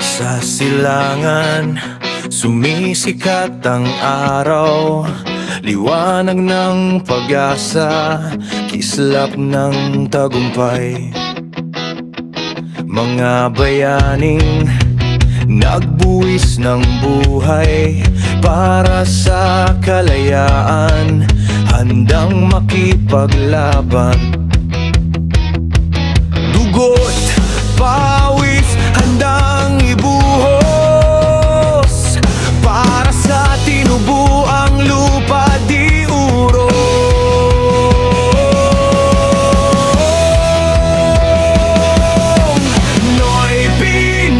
Sa silangan, sumisikat ang araw, liwanag ng pag-asa, kislap ng tagumpay. Mga bayaning nagbuwis ng buhay para sa kalayaan, handang makipaglaban. Dugot, pawis, handang ibuhos para sa tinubuang lupa di urong.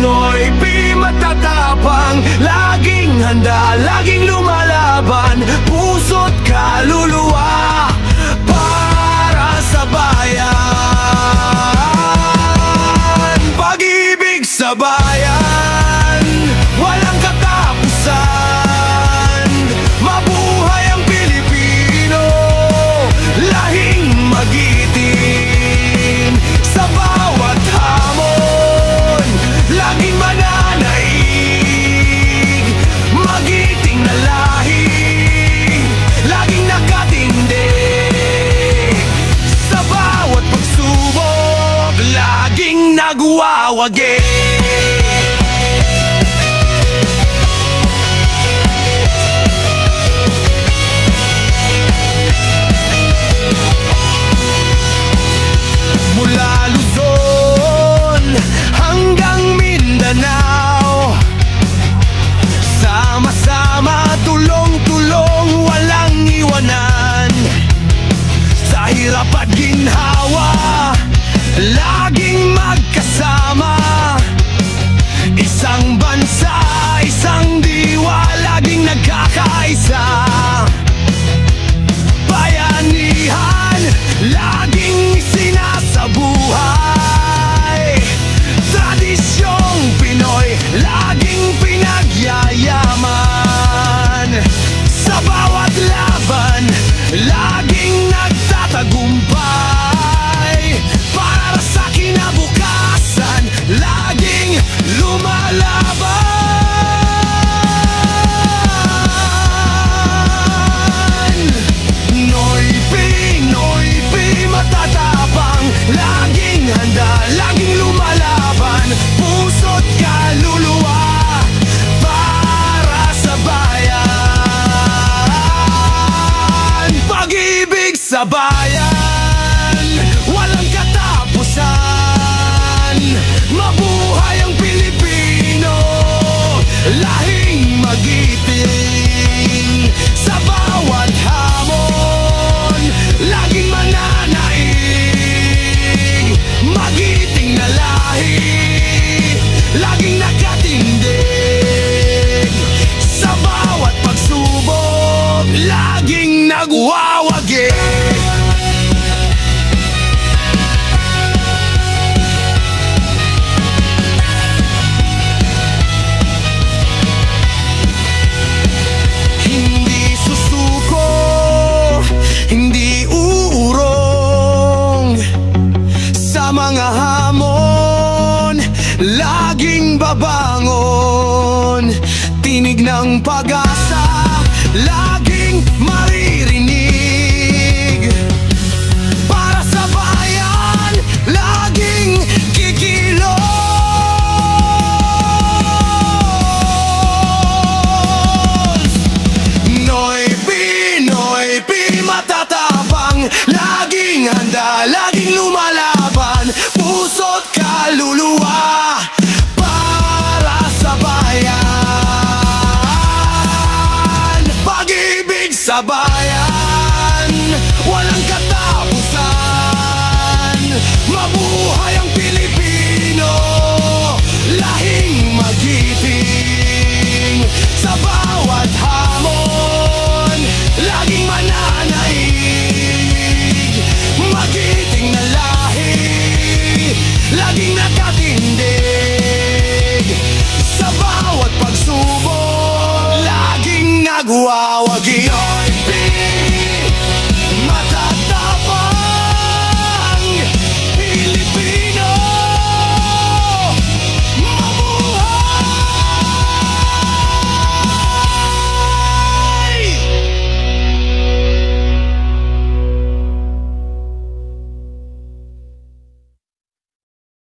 Noy Pi matatapang, laging handa, laging lumalaban, puso't kaluluwa para sa bayan. Pag-ibig sa bayan, walang katapusan. Mabuhay ang Pilipino, lahing magiting. Sa bawat hamon, laging mananaig. Magiting na lahi, laging nakatindig. Sa bawat pagsubok, laging nagwawagi. Mula Luzon hanggang Mindanao, sama-sama, tulong-tulong, walang iwanan. Sa hirap at ginhawa, laging magkasama. Isang bansa, isang diwa, laging nagkakaisa. Bayanihan, laging sinasabuhay. Tradisyong Pinoy, laging pinagyayaman. Sa bawat laban, laging nagtatagumpay. Para sa kinabukasan, laging lumalaban. Noy Pi matatapang, laging handa, laging lumalaban, puso't kaluluwa para sa bayan. Pag-ibig sa bayan, walang katapusan. Mabuhay ang Pilipino, lahing magiting. Sa bawat hamon, laging mananaig. Magiting na lahi, laging nakatindig. Sa bawat pagsubok, laging nagwawagi. Hindi susuko, hindi uurong. Sa mga hamon, laging babangon. Tinig ng pag-asa, laging maririnig. Para sa bayan, laging kikilos. Noy Pi matatapang, laging handa, laging lumalaban, puso't kaluluwa para sa bayan. Pag-ibig sa bayan, walang katapusan. Mabuhay ang Pilipino, lahing magiting. Sa bawat hamon, laging mananaig. Magiting na lahi, laging nakatindig. Sa bawat pagsubok, laging nagwa